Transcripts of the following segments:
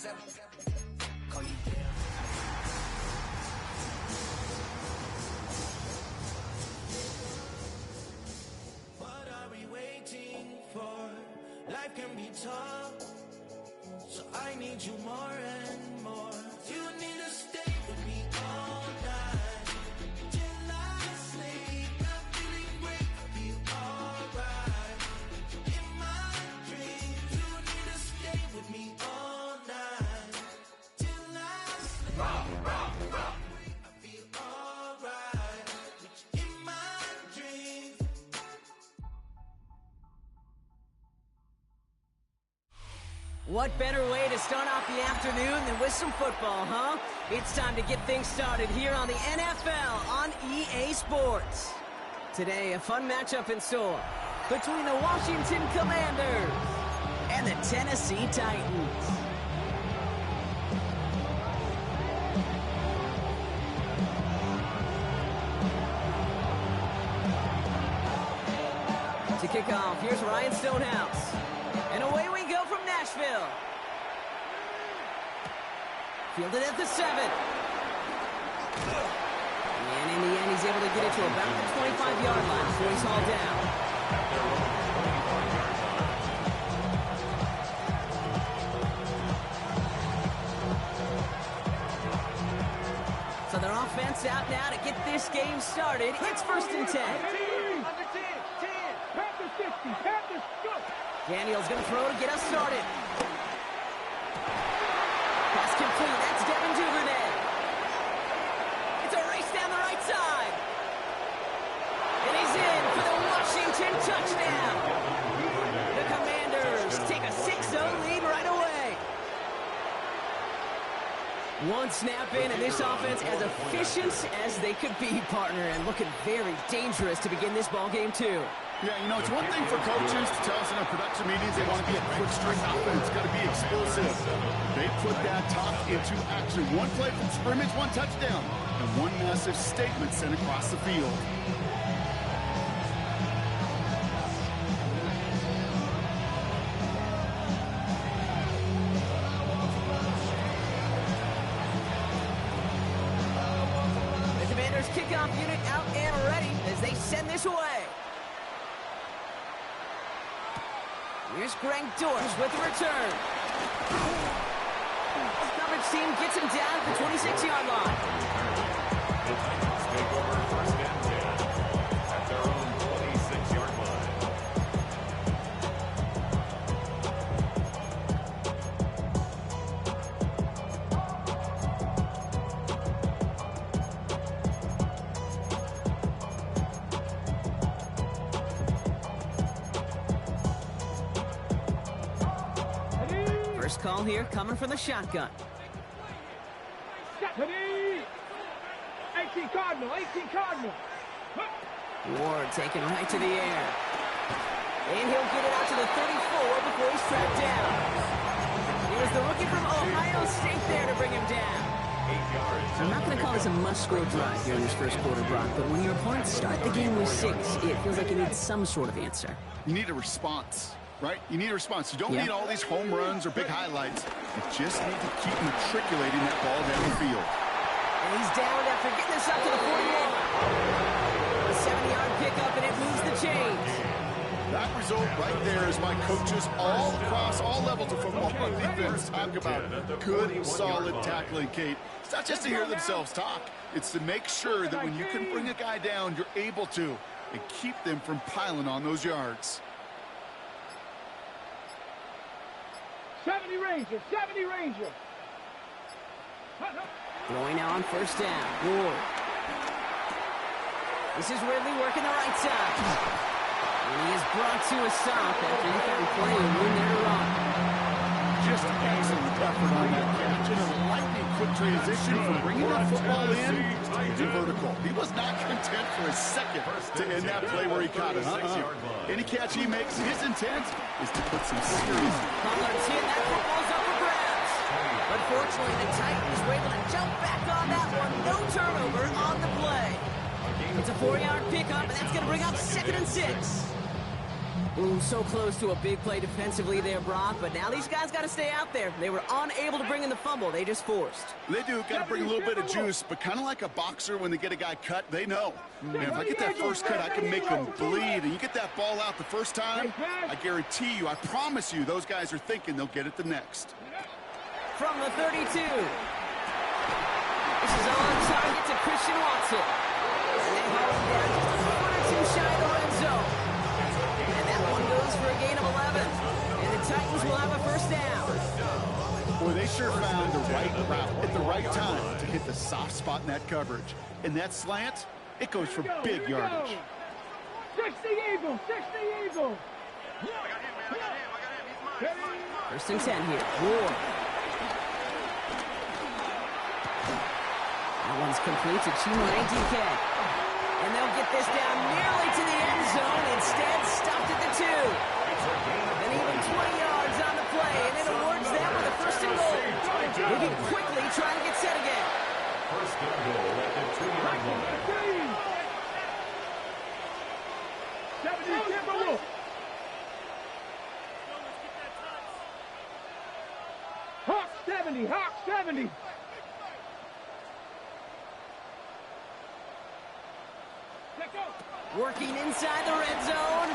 What are we waiting for? Life can be tough, so I need you more and more. You need to stay with me all night till I sleep. I'm feeling great, I feel alright. In my dreams, you need to stay with me all night till I sleep. I feel alright in my dreams. What better way to start off the afternoon than with some football, huh? It's time to get things started here on the NFL on EA Sports. Today, a fun matchup in store between the Washington Commanders and the Tennessee Titans. To kick off, here's Ryan Stonehouse. And away we go from Nashville. Fielded at the 7. And in the end, he's able to get it to about the 25-yard line before he's hauled down. So their offense out now to get this game started. It's 1st and 10. Daniel's going to throw to get us started. Pass complete. That's Devin Duvernay. It's a race down the right side. And he's in for the Washington touchdown. The Commanders take a 6-0 lead right away. One snap in, and this offense as efficient as they could be, partner, and looking very dangerous to begin this ball game too. Yeah, you know, it's one thing for coaches to tell us in our production meetings they want to be a quick strike offense. It's got to be explosive. They put that talk into action. One play from scrimmage, one touchdown, and one massive statement sent across the field. The Commanders kickoff unit out and ready as they send this away. Here's Greg Dortch with the return. Coverage team gets him down at the 26-yard line. The Titans take over 1st and 10 at their own 26-yard line. First call here coming from the shotgun. 18 Cardinal. Ward taken right to the air. And he'll get it out to the 34 before he's tracked down. It was the rookie from Ohio State there to bring him down. 8 yards. I'm not going to call this a must-score drive here in this first quarter, Brock, but when your opponents start the game with 6, it feels like you need some sort of answer. You need a response, right? You need a response. You don't need all these home runs or big highlights. You just need to keep matriculating that ball down the field. And he's down after getting this up to the 41. A 70-yard pickup, and it moves the chains. That result right there is my coaches all across all levels of football on defense talk about good, solid tackling, Kate. It's not just to hear themselves talk. It's to make sure that when you can bring a guy down, you're able to, and keep them from piling on those yards. 70 Ranger. Throwing now on 1st down. Ward. This is Ridley working the right side. And he is brought to a stop after he found plenty of room there to run. Just excellent effort on that catch. And a lightning quick transition from bringing that football in to vertical. He was not content for a second to end that play where he caught it. Any catch he makes, his intent is to put some serious. Pollard's hit. That football's up for grabs. Unfortunately, the Titans were able to jump back on that one. No turnover on the play. It's a 4-yard pickup, and that's going to bring up 2nd and 6. Ooh, so close to a big play defensively there, Brock, but now these guys got to stay out there. They were unable to bring in the fumble they just forced. They do, got to bring a little bit of juice, but kind of like a boxer when they get a guy cut, they know. Man, if I get that first cut, I can make them bleed, and you get that ball out the first time, I guarantee you, I promise you, those guys are thinking they'll get it the next. From the 32. This is on target to Christian Watson. And they hold him down just a foot or two shy of the red zone. And that one goes for a gain of 11. And the Titans will have a first down. Boy, they sure found the right route at the right time to hit the soft spot in that coverage. And that slant, it goes for big yardage. 60 Eagles, 60 Eagles. First and 10 here. Ward. That one's complete to Chimere DK. And they'll get this down nearly to the end zone. Instead, stopped at the 2. And even 20 yards on the play. And it awards them with a first and goal. Moving quickly, trying to get set again. First and goal at the 2-yard line. 70 Timberwolves. Hawk 70, Hawk 70. Working inside the red zone.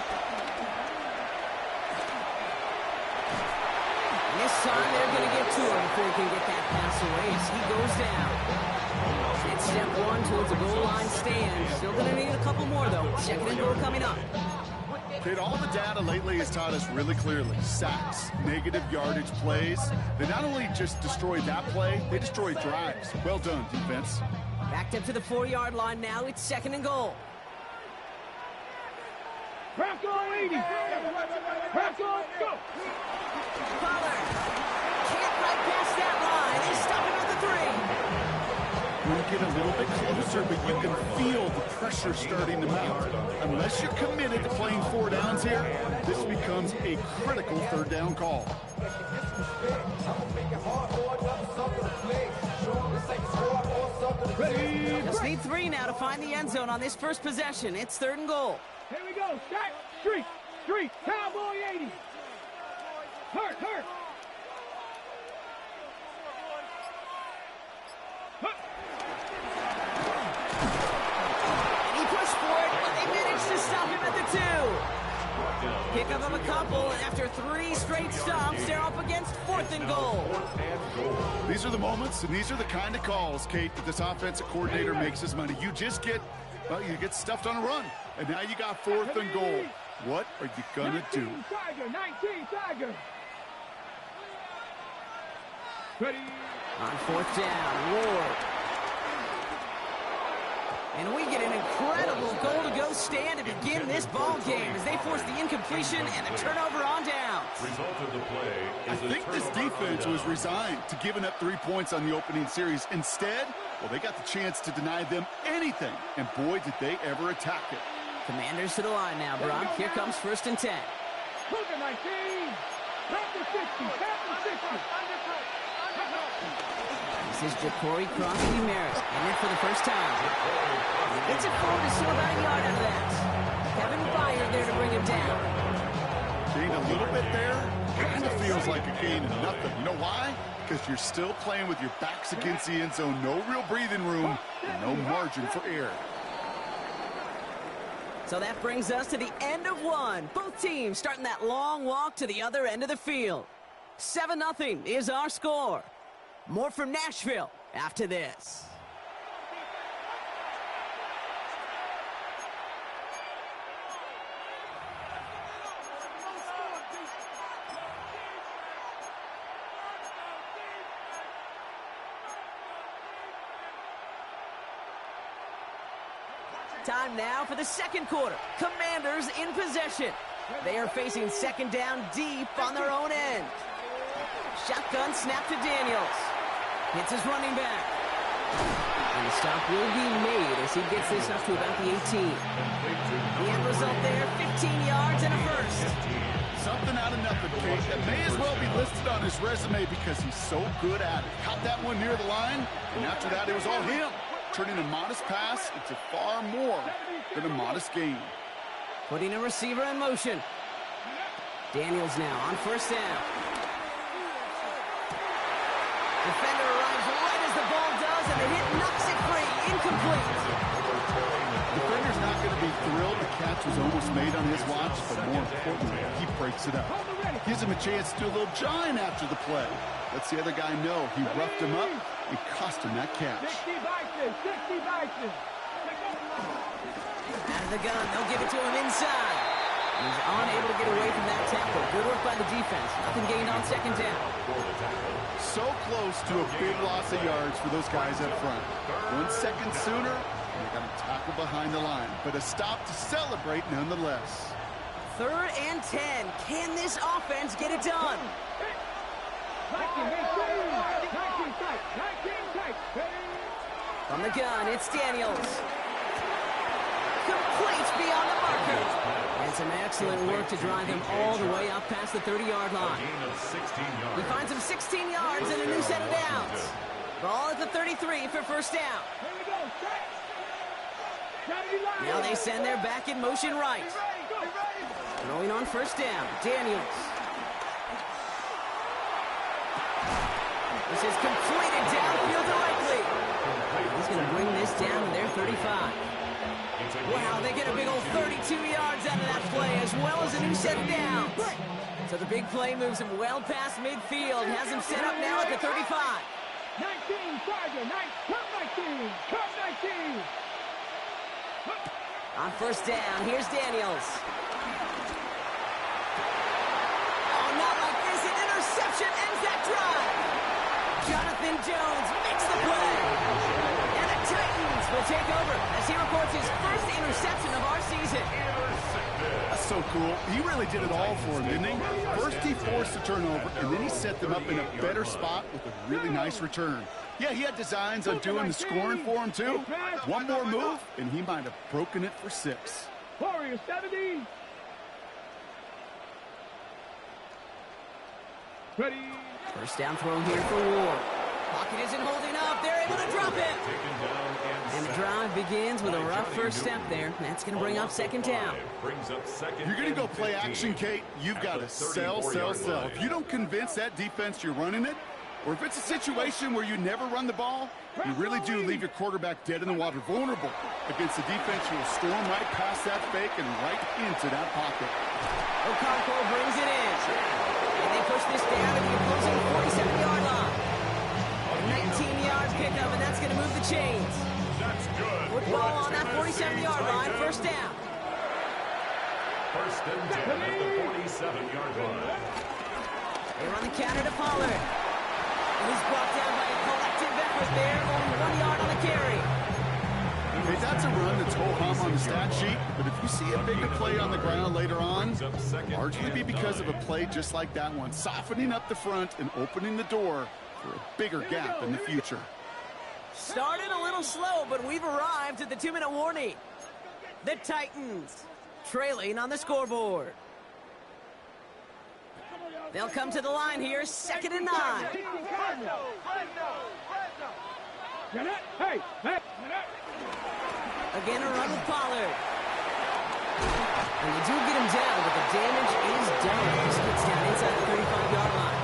And this time they're going to get to him before he can get that pass away as he goes down. It's step one towards a goal line stand. Still going to need a couple more, though. Second and goal coming up. Kate, all the data lately has taught us really clearly. Sacks, negative yardage plays. They not only just destroy that play, they destroy drives. Well done, defense. Backed up to the 4-yard line now. It's second and goal. Bronco 80. Bronco, go. Pollard can't right past that line. They stop him at the 3. We'll get a little bit closer, but you can feel the pressure starting to mount. Unless you're committed to playing 4 downs here, this becomes a critical third down call. Just need 3 now to find the end zone on this first possession. It's third and goal. Here we go. Stack. Street. Street. Cowboy 80. Hurt. Hurt. And he pushed for it, but they managed to stop him at the 2. Pick up of a couple, and after 3 straight stops, they're up against fourth and goal. These are the moments, and these are the kind of calls, Kate, that this offensive coordinator makes his money. You just get, well, you get stuffed on a run, and now you got fourth and goal. What are you going to do? 19 Tiger. Ready. On fourth down, Ward. And we get an incredible goal-to-go stand to begin this ball game as they force the incompletion and the turnover on downs. Result of the play I is a think this turnover defense on was downs. resigned to giving up 3 points on the opening series. Instead, well, they got the chance to deny them anything, and boy, did they ever attack it. Commanders to the line now, Brock. Here comes first and 10. Cougar 19. Captain 60. Captain 60. This is Ja'Cory Crosby Merritt, and in for the first time. Gets it forward to still about a yard out of that. Kevin Byard there to bring him down. Gain a little bit there, kind of feels like a gain of nothing. You know why? Because you're still playing with your backs against the end zone. No real breathing room, and no margin for error. So that brings us to the end of one. Both teams starting that long walk to the other end of the field. 7-0 is our score. More from Nashville after this. Time now for the second quarter. Commanders in possession. They are facing second down deep on their own end. Shotgun snap to Daniels. Hits his running back. And the stop will be made as he gets this up to about the 18. The end result there, 15 yards and a first. Something out of nothing, Kate. That may as well be listed on his resume because he's so good at it. Caught that one near the line, and after that, it was all him. Turning a modest pass into far more than a modest gain. Putting a receiver in motion. Daniels now on first down. Defender arrives right as the ball does, and the hit knocks it free. Incomplete. Defender's not going to be thrilled the catch was almost made on his watch, but more importantly, he breaks it up. Gives him a chance to do a little jawing after the play. Lets the other guy know he roughed him up and cost him that catch. 60 Vikings, 60 Vikings. Out of the gun, they'll give it to him inside. He's unable to get away from that tackle. Good work by the defense. Nothing gained on second down. So close to a big loss of yards for those guys up front. 1 second sooner, and they got a tackle behind the line. But a stop to celebrate nonetheless. 3rd and 10. Can this offense get it done? 19 tight. From the gun, it's Daniels. Complete beyond the marker. And some excellent work to drive him all the way up past the 30-yard line. He finds him 16 yards and a new set of downs. Ball at the 33 for first down. Now they send their back in motion right. Throwing on first down, Daniels. This is completed downfield directly. He's going to bring this down to their 35. Wow, they get a big old 32 yards out of that play, as well as a new set of downs. So the big play moves him well past midfield, has him set up now at the 35. 19, Tiger, 19. On first down, here's Daniels. Oh, not like this. An interception ends that drive. Jonathan Jones makes the play. And the Titans will take over as he reports his first interception of our season. That's so cool. He really did it all for him, didn't he? First he forced the turnover, and then he set them up in a better spot with a really nice return. Yeah, he had designs on doing the scoring for him, too. One more move, and he might have broken it for 6. Warriors 70. Ready. First down throw here for Ward. Pocket isn't holding up. They're able to drop it. And the drive begins with a rough first step there. That's going to bring up second down. You're going to go play action, Kate. You've got to sell. If you don't convince that defense you're running it, or if it's a situation where you never run the ball, you really do leave your quarterback dead in the water, vulnerable against a defense who will storm right past that fake and right into that pocket. Okonkwo brings it in. And they push this down to the opposing 47-yard line. 19-yard pickup, and that's going to move the chains. That's good. Football on that 47-yard line, first down. First and 10 at the 47-yard line. They run the counter to Pollard. He's brought down by a collective effort there, only 1 yard on the carry. Hey, that's a run that's ho-hum on the stat sheet, but if you see a bigger play on the ground later on, largely be because of a play just like that one, softening up the front and opening the door for a bigger gap in the future. Started a little slow, but we've arrived at the 2-minute warning. The Titans trailing on the scoreboard. They'll come to the line here, 2nd and 9. Hey. Again, a run with Pollard. And they do get him down, but the damage is done. He gets down inside the 35-yard line.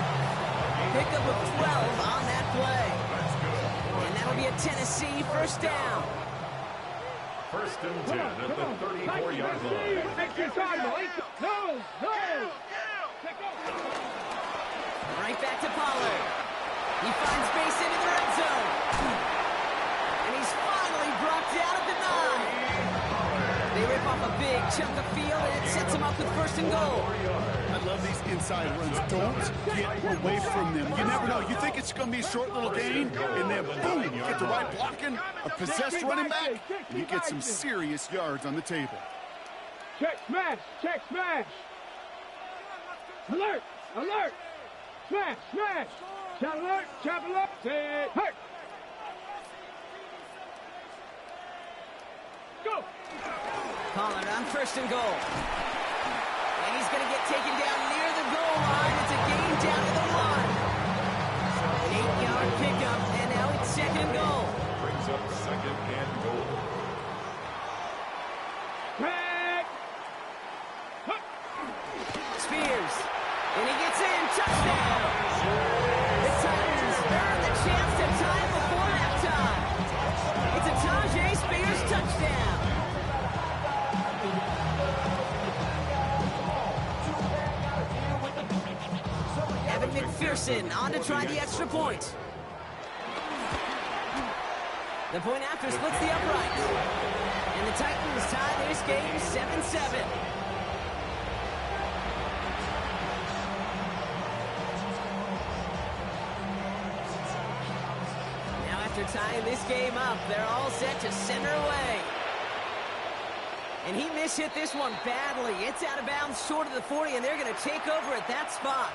Pickup of 12 on that play. And that'll be a Tennessee first down. First and 10 at the 34-yard line. Right back to Pollard. He finds space into the red zone. And he's finally brought down at the 9. They rip off a big chunk of field, and it sets him up with first and goal. I love these inside runs. Don't get away from them. You never know. You think it's going to be a short little gain, and then boom, you get the right blocking, a possessed running back, and you get some serious yards on the table. Check smash. Alert. Smash. Chop alert. Say hurt. Go. Pollard on first and goal. And he's going to get taken down near the goal line. It's a gain down to the 1. An 8-yard pickup, and now it's 2nd and goal. Brings up 2nd and goal. Back. Spears chance to tie it before halftime. It's a Tajay Spears touchdown. Evan McPherson on to try the extra point. The point after splits the upright. And the Titans tie this game 7-7. Now after tying this game up, they're all set to center away. And he mishit this one badly. It's out of bounds short of the 40, and they're going to take over at that spot.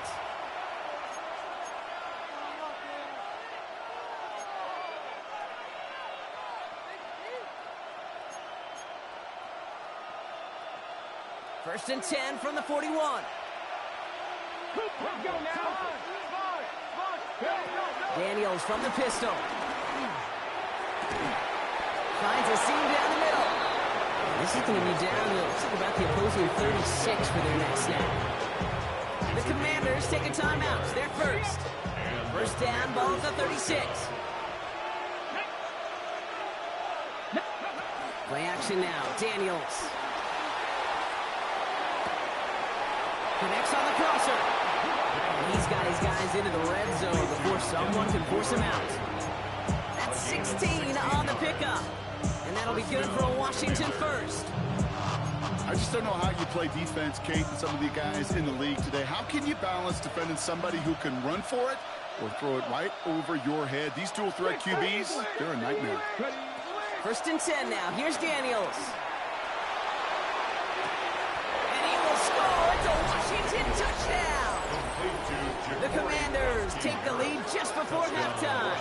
First and 10 from the 41. Daniels from the pistol. Finds a seam down the middle. This is going to be down to, looks like about the opposing 36 for their next snap. The Commanders take a timeout. They're first. First down, ball at the 36. Play action now. Daniels. Connects on the crosser. And he's got his guys into the red zone before someone can force him out. That's 16 on the pickup. And that'll be good for a Washington first. I just don't know how you play defense, Kate, and some of the guys in the league today. How can you balance defending somebody who can run for it or throw it right over your head? These dual threat QBs, they're a nightmare. First and 10 now. Here's Daniels. And he will score. It's a Washington touchdown. The Commanders take the lead just before halftime.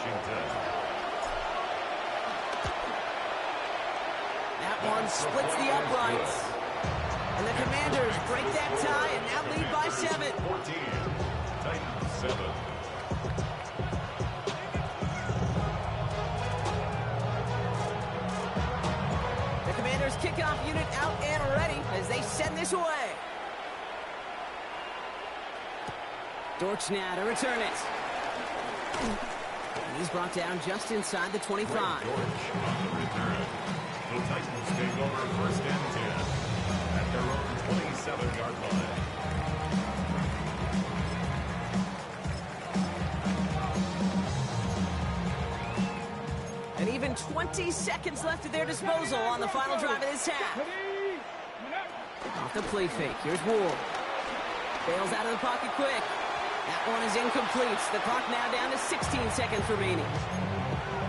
That one splits the uprights. And the Commanders break that tie and now lead by 7. 14, Titans 7. The Commanders kickoff unit out and ready as they send this away. Dortch now to return it. And he's brought down just inside the 25. Dortch on the return. The Titans take over first and 10 at their own 27-yard line. And even 20 seconds left at their disposal on the final drive of this half. Off the play fake. Here's Wool. Bails out of the pocket quick. That one is incomplete. The clock now down to 16 seconds remaining.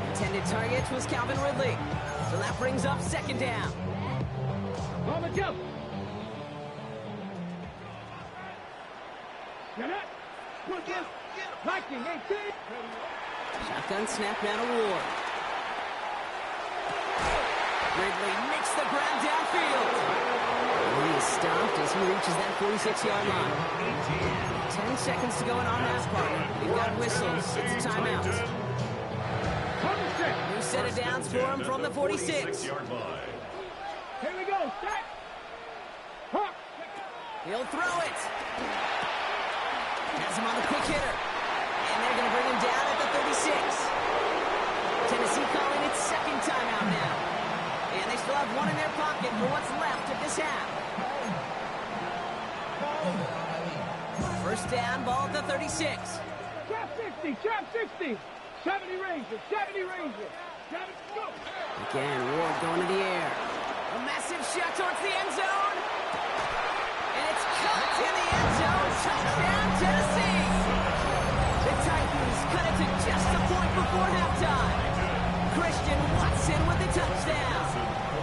Intended target was Calvin Ridley. So that brings up second down. On the jump. Viking 18. Shotgun snap now to Ward. Ridley makes the grab downfield. He is stopped as he reaches that 46-yard line. 10 seconds to go in on half part. We've got whistles. It's a timeout. New set of downs for him from the 46. Here we go. Set. Hawk. He'll throw it. Has him on the quick hitter. And they're going to bring him down at the 36. Tennessee calling its second timeout now. And they still have one in their pocket for what's left of this half. First down, ball at the 36. Trap 60. Trap 60. 70 Ranger. 70 Ranger. 70, go. Again, Ward going to the air. A massive shot towards the end zone. And it's caught in the end zone. Touchdown, Tennessee. The Titans cut it to just a point before halftime. Christian Watson with the touchdown.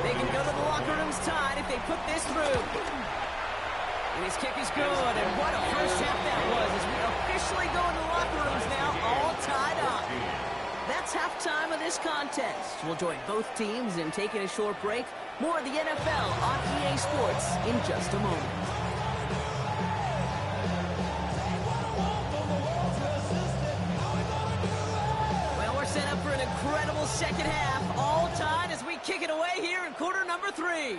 They can go to the locker rooms tied if they put this through. And his kick is good. And what a first half that was as we officially go into the locker rooms now, all tied up. That's halftime of this contest. We'll join both teams in taking a short break. More of the NFL on EA Sports in just a moment. Well, we're set up for an incredible second half. All tied as we kick it away here in quarter number 3.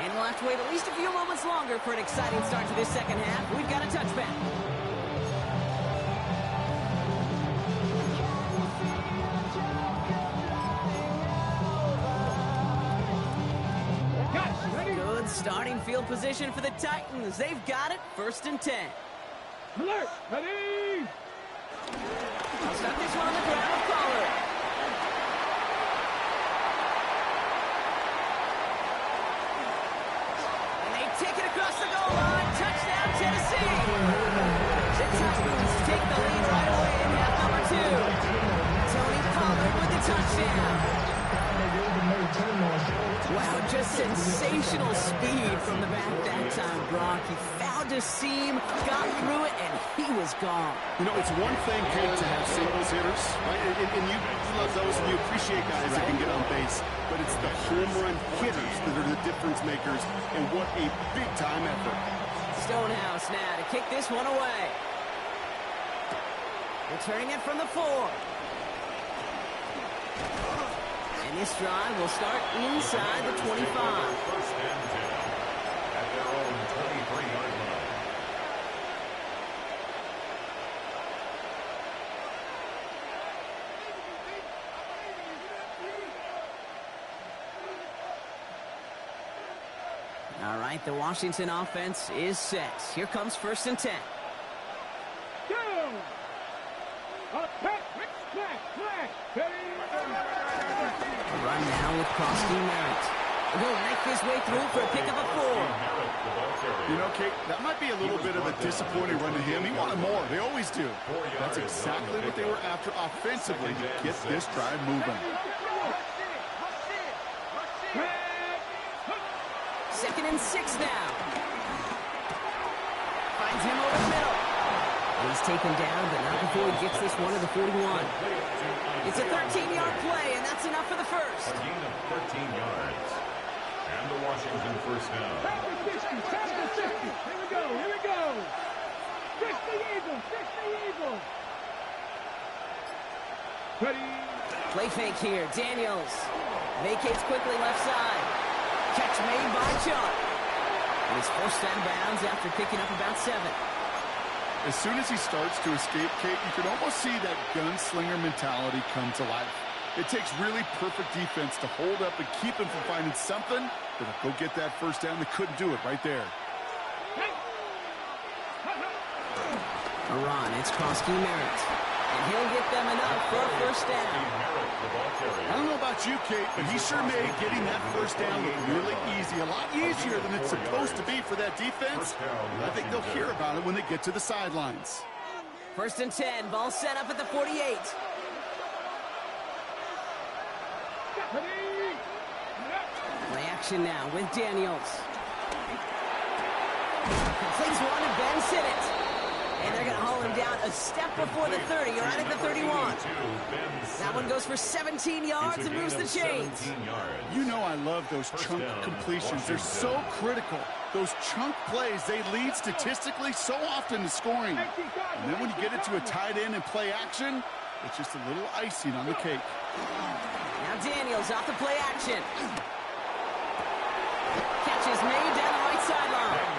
And we'll have to wait at least a few moments longer for an exciting start to this second half. We've got a touchback. Starting field position for the Titans. They've got it, 1st and 10. Alert! Ready! I'll start this one on the ground, Pollard. And they take it across the goal line. Touchdown, Tennessee. The Titans take the lead right away in half number 2. Tony Pollard with the touchdown. Wow, just sensational speed from the back that time, Brock. He found a seam, got through it, and he was gone. You know, it's one thing, Kate, to have singles hitters, right? And you love those, and you appreciate guys that can get on base. But it's the home run hitters that are the difference makers, and what a big-time effort. Stonehouse now to kick this one away. Returning it from the 4. And this drive will start inside the 25. 1st and 10 at their own 23-yard line. All right, the Washington offense is set. Here comes 1st and 10. Go! Run now with Krosky Merritt. He'll make his way through for a pickup of 4. You know, Kate, that might be a little bit of a disappointing run to him. He wanted more. They always do. That's exactly what they were after offensively to get this drive moving. 2nd and 6 now. Finds him over the middle. He's taken down, but not before he gets this one to the 41. It's a 13-yard play, and that's enough for the first. A gain of 13 yards. And the Washington 1st down. Here we go. Fix the Eagles. Ready? Play fake here. Daniels vacates quickly left side. Catch made by Chuck. And he's forced out of bounds after picking up about 7. As soon as he starts to escape, Kate, you can almost see that gunslinger mentality come to life. It takes really perfect defense to hold up and keep him from finding something that'll go get that 1st down. They couldn't do it right there. Run, it's Krosky Merritt. And he'll get them enough for a 1st down. I don't know about you, Kate, but he sure made getting that 1st down look really easy. A lot easier than it's supposed to be for that defense. I think they'll hear about it when they get to the sidelines. 1st and 10, ball set up at the 48. Play action now with Daniels. Completes one and Ben Sinnott. And they're going to haul him down a step before the 30, right at the 31. That one goes for 17 yards and moves the chains. You know I love those chunk completions. They're so critical. Those chunk plays, they lead statistically so often to scoring. And then when you get it to a tight end and play action, it's just a little icing on the cake. Now Daniels off the play action. Catch is made down the right sideline.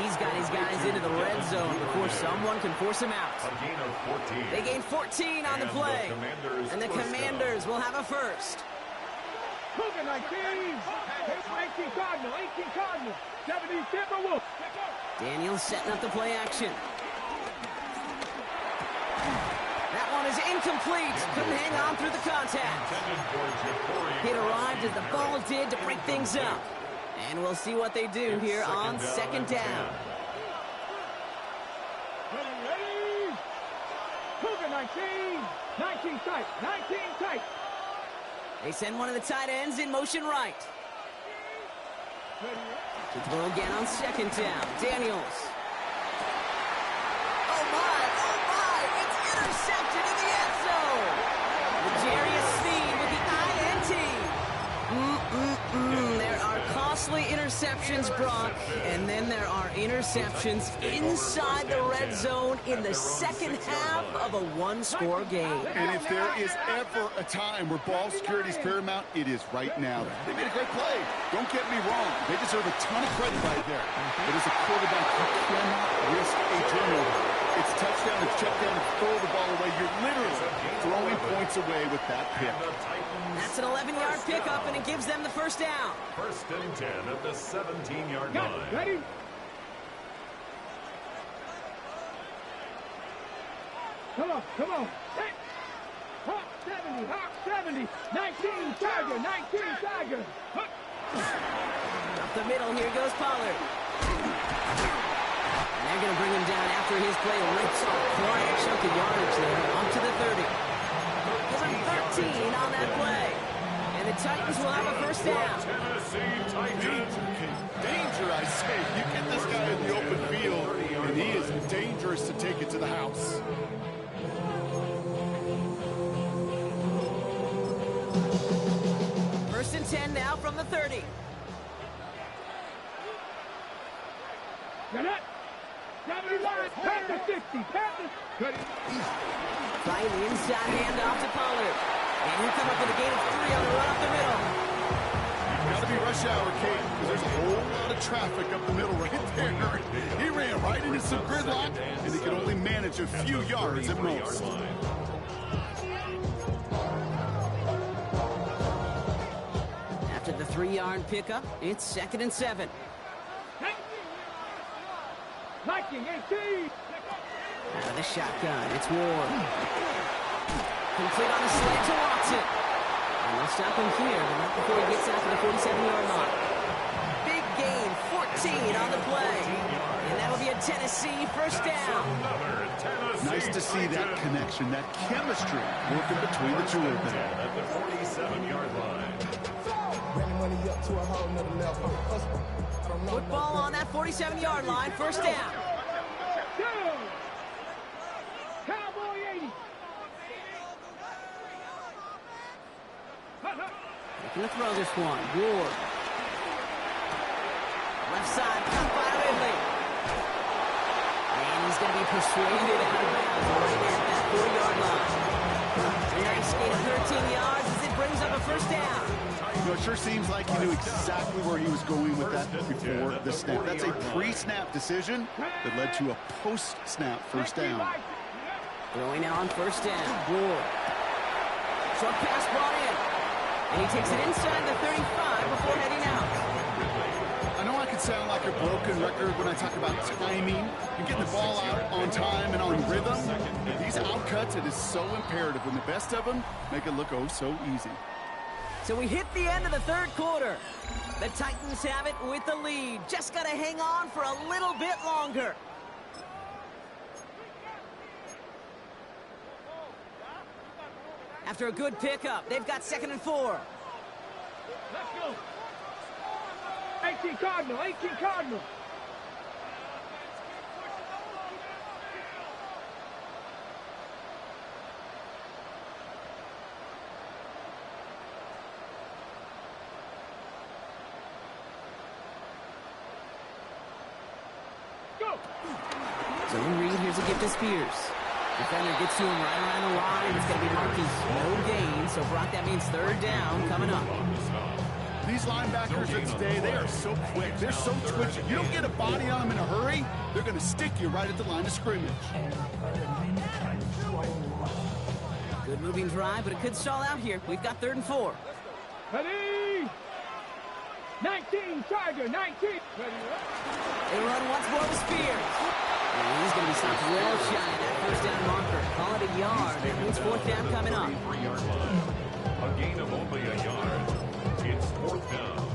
He's got his guys into the red zone before someone can force him out. A gain of 14. They gain 14 on the play. And the Commanders will have a 1st. Cougar 19. 18 Cardinal. 17 Timberwolves. Daniels setting up the play action. That one is incomplete. Couldn't hang on through the contact. It arrived as the ball did to break things up. And we'll see what they do here on 2nd down. Ready? Cougar 19 tight. They send one of the tight ends in motion right. To throw again on 2nd down. Daniels. Oh my, it's intercepted in the end zone. L'Jarius Sneed with the INT. There are costly interceptions, Brock, and then there are interceptions inside the red zone in the second half of a one-score game. And if there is ever a time where ball security is paramount, it is right now. They made a great play. Don't get me wrong. They deserve a ton of credit right there. But as a quarterback, you cannot risk a turnover. It's touchdown, it's check down, it's throw the ball away. You're literally throwing points away with that pick. That's an 11-yard pickup, and it gives them the first down. First and 10 at the 17-yard Got line. it. Ready? Come on, come on. Hey. Hawk 70, Hawk 70. 19 Tiger, 19 Tiger. Huh. Up the middle, here goes Pollard. And they're going to bring him down after his play rips off quite a chunk of yardage there, up to the 30. Give him 13 on that play. And the Titans will have a first down. Danger, I say. You get this guy in the open field, and he is dangerous to take it to the house. First and 10 now from the 30. Got it. 70 line. Pass the 60. Pass the... Cut it. Trying the inside handoff to Pollard. And he'll come up with a gain of 3 on the run up the middle. Got to be rush hour, Kate, because there's a whole lot of traffic up the middle right there. He ran right into some gridlock, and he could only manage a few yards at most. After the 3-yard pickup, it's 2nd and 7. Liking 18. Out of the shotgun, it's Ward. Complete on the slant to Watson. And they'll stop him here, but not before he gets out to the 47-yard line. Big gain, 14 on the play. And that'll be a Tennessee first down. Nice to see that connection, that chemistry working between the two of them. At the 47-yard line. Football on that 47-yard line, first down. Cowboy 80. Looking to throw this one. Ward. Left side, cut by Ridley. And he's going to be persuaded out of bounds right at that 4-yard line. Nice gain of 13 yards as it brings up a first down. You know, it sure seems like he knew exactly where he was going with that before the snap. That's a pre-snap decision that led to a post-snap first down. Throwing now on first down. Ward. Short pass brought in. And he takes it inside the 35 before heading out. I know I can sound like a broken record when I talk about timing and getting the ball out on time and on rhythm. These outcuts, it is so imperative when the best of them make it look oh so easy. So we hit the end of the third quarter. The Titans have it with the lead. Just got to hang on for a little bit longer. After a good pickup, they've got 2nd and 4. Let's go. 18 Cardinal, 18 Cardinal. Go. Zone read, here's a gift to Spears. Defender gets to him right around the line. It's going to be marked as no gain. So, Brock, that means 3rd down coming up. These linebackers of today, they are so quick. They're so twitchy. You don't get a body on them in a hurry, they're going to stick you right at the line of scrimmage. Good moving drive, but it could stall out here. We've got 3rd and 4. Ready? 19 Tiger, 19. Ready? They run once more with Spears. And he's going to be stopped well shy of that first down marker. Call it a yard. It means 4th down coming up. 3-yard line. A gain of only a yard. It's 4th down.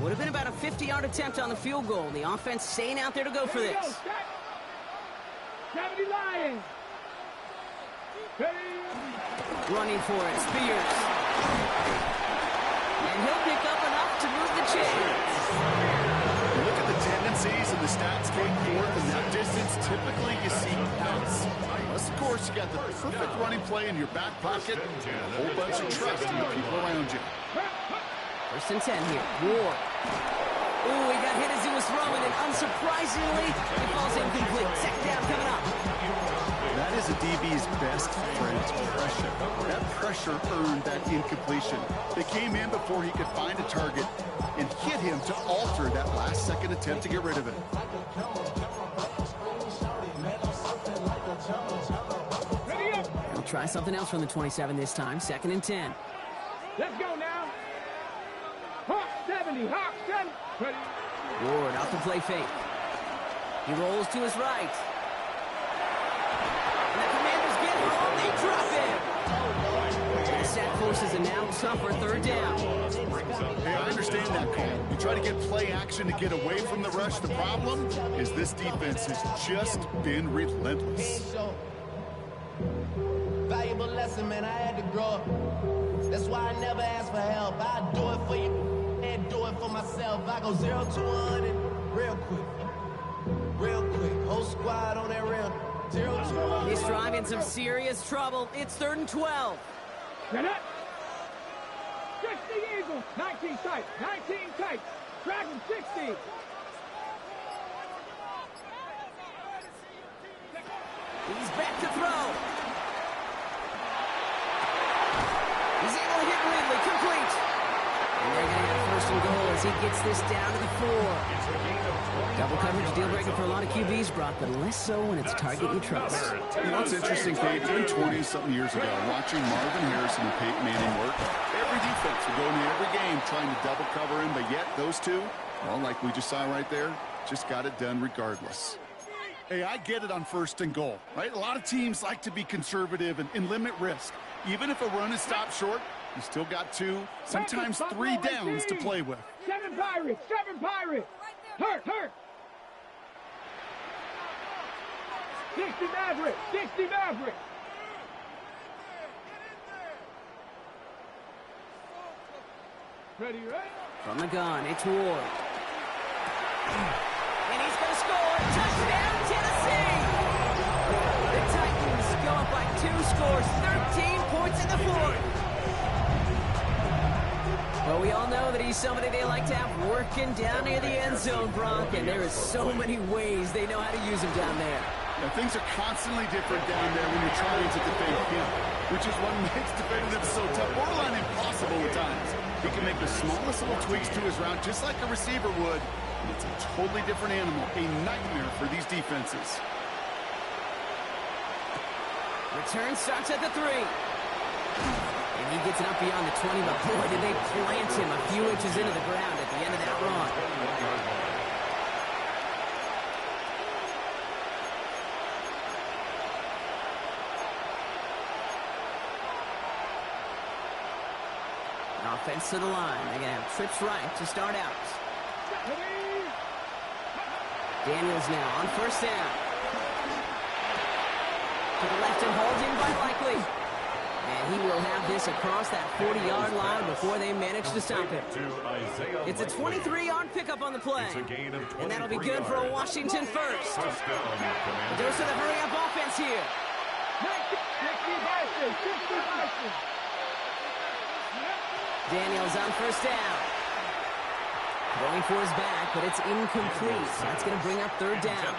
Would have been about a 50-yard attempt on the field goal. The offense staying out there to go for this. 70 Lions. Running for it, Spears. And he'll pick up enough to move the chains. Look at the tendencies and the stats going forth in that distance. Typically, you see pass. Unless, of course, you got the perfect running play in your back pocket and a whole bunch of trust in the people around you. 1st and 10 here. Ward. Ooh, he got hit as he was throwing, and unsurprisingly, it falls incomplete. 2nd down coming up. That is a DB's best friend, pressure. That pressure earned that incompletion. They came in before he could find a target and hit him to alter that last-second attempt to get rid of it. He'll try something else from the 27 this time. 2nd and 10. Let's go now. Hawk 70, Hawk 70. Ready. Ward off the play fake. He rolls to his right. And the Commanders get home. They drop him. The set forces a now tougher 3rd down. Hey, I understand that call. You try to get play action to get away from the rush. The problem is this defense has just been relentless. Valuable lesson, man. I had to grow up. That's why I never ask for help. I do it for you and do it for myself. I go 0 to 100 real quick. Real quick. Whole squad on that rail. 0 to 1. This drive in some serious trouble. It's 3rd and 12. Get up. 60 Eagles. 19 tight. 19 tight. Dragon 60. He's back to throw. He's able to hit Ridley, complete. And they're going to have 1st and goal as he gets this down to the 4. Double coverage deal breaker for a lot of QBs, Brock, but less so when it's a target you trust. You know, it's interesting, Kate, even 20-something years ago, watching Marvin Harrison and Peyton Manning work, every defense would go into every game trying to double cover him, but yet those two, well, like we just saw right there, just got it done regardless. Hey, I get it on 1st and goal, right? A lot of teams like to be conservative and limit risk. Even if a run is stopped short, you still got 2, sometimes 3 downs to play with. 7 Pirates. 7 Pirates. Hurt. 60 Maverick. 60 Maverick. Ready? From the gun, it's Ward. And he's going to score. Touchdown, Tennessee! The Titans go up by 2 scores, 13 points in the 4th. Well, we all know that he's somebody they like to have working down near the end zone, Brock, and there is so many ways they know how to use him down there. Now, things are constantly different down there when you're trying to defend him, which is what makes defending him so tough, borderline impossible at times. He can make the smallest little tweaks to his route, just like a receiver would, and it's a totally different animal, a nightmare for these defenses. Return starts at the 3. And he gets it up beyond the 20, but boy, did they plant him a few inches into the ground at the end of that run. Offense to the line. They're going to have trips right to start out. Daniels now on 1st down. To the left and hauled in by Likely. And he will have this across that 40-yard line before they manage to stop him. It's a 23-yard pickup on the play. And that'll be good for a Washington first. A dose of the hurry-up offense here. Daniels on 1st down. Going for his back, but it's incomplete. That's going to bring up 3rd down.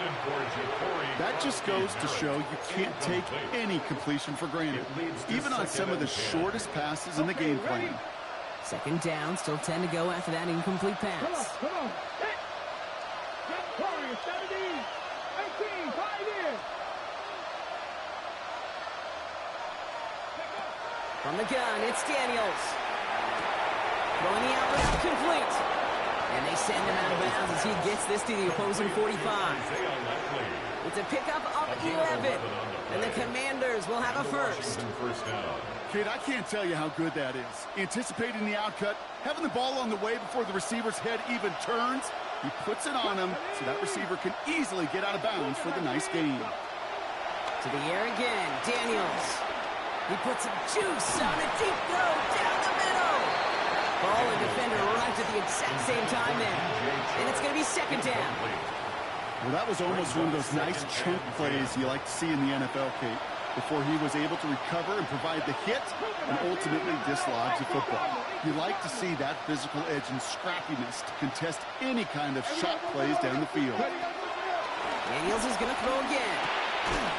That just goes to show you can't take any completion for granted, even on some of the shortest passes in the game plan. 2nd down, still 10 to go after that incomplete pass. Come on. Warriors, 17, 18, 5 in. From the gun, it's Daniels. Throwing the out route complete. And they send him out of bounds as he gets this to the opposing 45. It's a pickup of 11. And the Commanders will have a first. Kid, I can't tell you how good that is. Anticipating the outcut, having the ball on the way before the receiver's head even turns. He puts it on him so that receiver can easily get out of bounds for the nice gain. To the air again, Daniels. He puts some juice on a deep throw down the middle. Ball and defender arrived at the exact same time there. And it's going to be 2nd down. Well, that was almost one of those nice chunk plays you like to see in the NFL, Kate, before he was able to recover and provide the hit and ultimately dislodge the football. You like to see that physical edge and scrappiness to contest any kind of shot plays down the field. Daniels is going to throw again.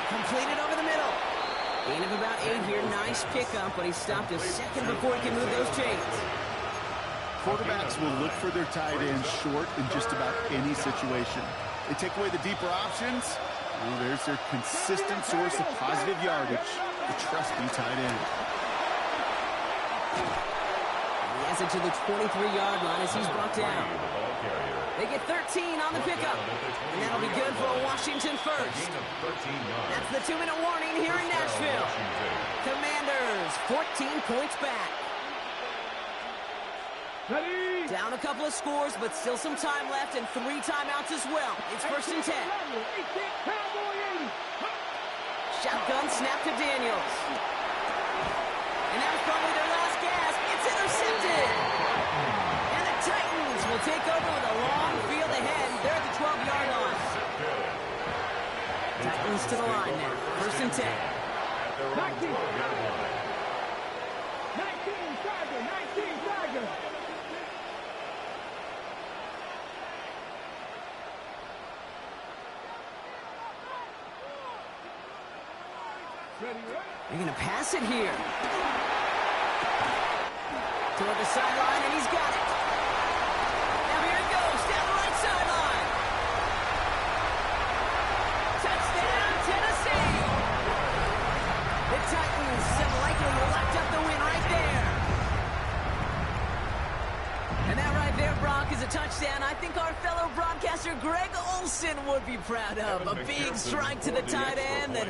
Completed over the middle. Gain of about 8 here. Nice pickup, but he stopped a second before he can move those chains. Quarterbacks will look for their tight end short in just about any situation. They take away the deeper options. Well, there's their consistent source of positive yardage, the trusty tight end. He has it to the 23-yard line as he's brought down. They get 13 on the pickup, and that'll be good for a Washington first. That's the 2-minute warning here in Nashville. Commanders, 14 points back. Ready? Down a couple of scores, but still some time left and 3 timeouts as well. It's 1st and 10. Shotgun snap to Daniels. And that was probably their last gasp. It's intercepted. And the Titans will take over with a long field ahead. They're at the 12-yard line. Titans to the line now. 1st and 10. 19 Tiger, 19 Tiger. They're going to pass it here. Toward the sideline, and he's got it. Now here it goes, down the right sideline. Touchdown, Tennessee. The Titans have likely locked up the win right there. And that right there, Brock, is a touchdown I think our fellow broadcaster Greg Olsen would be proud of. A big strike to the tight end that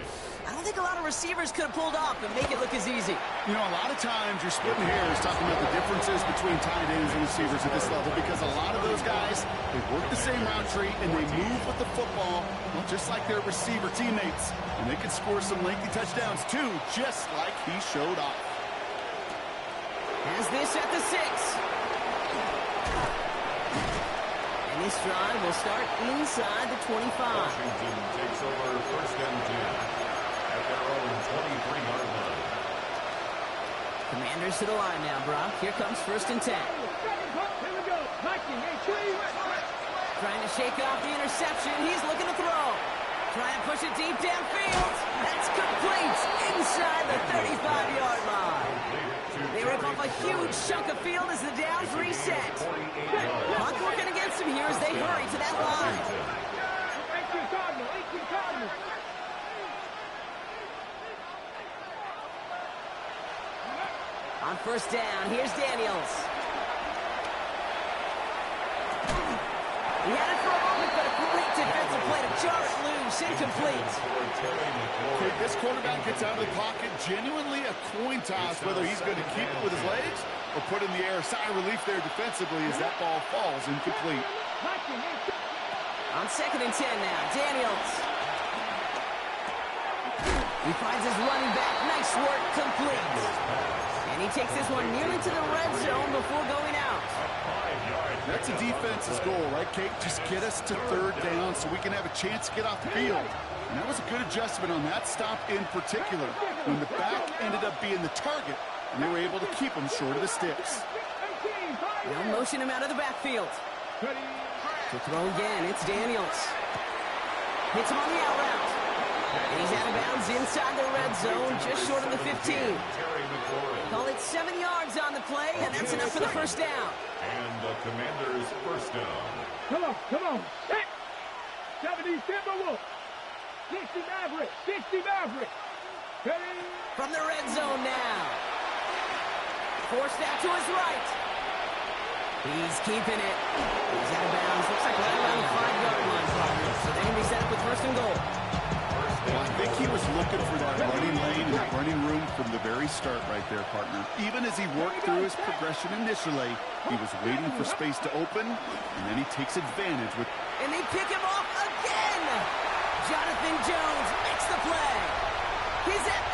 I don't think a lot of receivers could have pulled off and make it look as easy. You know, a lot of times you're splitting hairs talking about the differences between tight ends and receivers at this level because a lot of those guys, they work the same route tree and they move with the football, well, just like their receiver teammates. And they can score some lengthy touchdowns too, just like he showed off. Has this at the 6. And this drive will start inside the 25. Washington takes over 1st and 10 at their own 23-yard line. Commanders to the line now, Brock. Here comes 1st and 10. Here we go. 19, 18. Trying to shake off the interception. He's looking to throw. Trying to push it deep downfield. That's complete inside the 35-yard line. They rip off a huge chunk of field as the downs reset. Clock working against them here as they hurry to that line. 18 Cardinal, 18 Cardinal. On 1st down, here's Daniels. He had it for a moment, but a great defensive play to jar it loose, incomplete. Okay, this quarterback gets out of the pocket, genuinely a coin toss, whether he's going to keep it with his legs or put it in the air. Sigh of relief there defensively as that ball falls incomplete. On 2nd and 10 now, Daniels. He finds his running back. Nice work, complete. And he takes this one nearly to the red zone before going out. That's a defense's goal, right, Kate? Just get us to 3rd down so we can have a chance to get off the field. And that was a good adjustment on that stop in particular, when the back ended up being the target, and they were able to keep him short of the sticks. Now motion him out of the backfield. To throw again, it's Daniels. Hits him on the out route. And he's out of bounds inside the red zone, just short of the 15. Call it 7 yards on the play, and that's enough for the 1st down. And the Commanders' 1st down. Come on, come on. 70 Timberwolves. 60 Maverick, 60 Maverick. Ready? From the red zone now. Forced out to his right. He's keeping it. He's out of bounds. Looks like right around the 5-yard line. So they're going to be set up with 1st and goal. Well, I think he was looking for that running lane and that running room from the very start right there, partner. Even as he worked through his progression initially, he was waiting for space to open, and then he takes advantage with... And they pick him off again! Jonathan Jones makes the play. He's at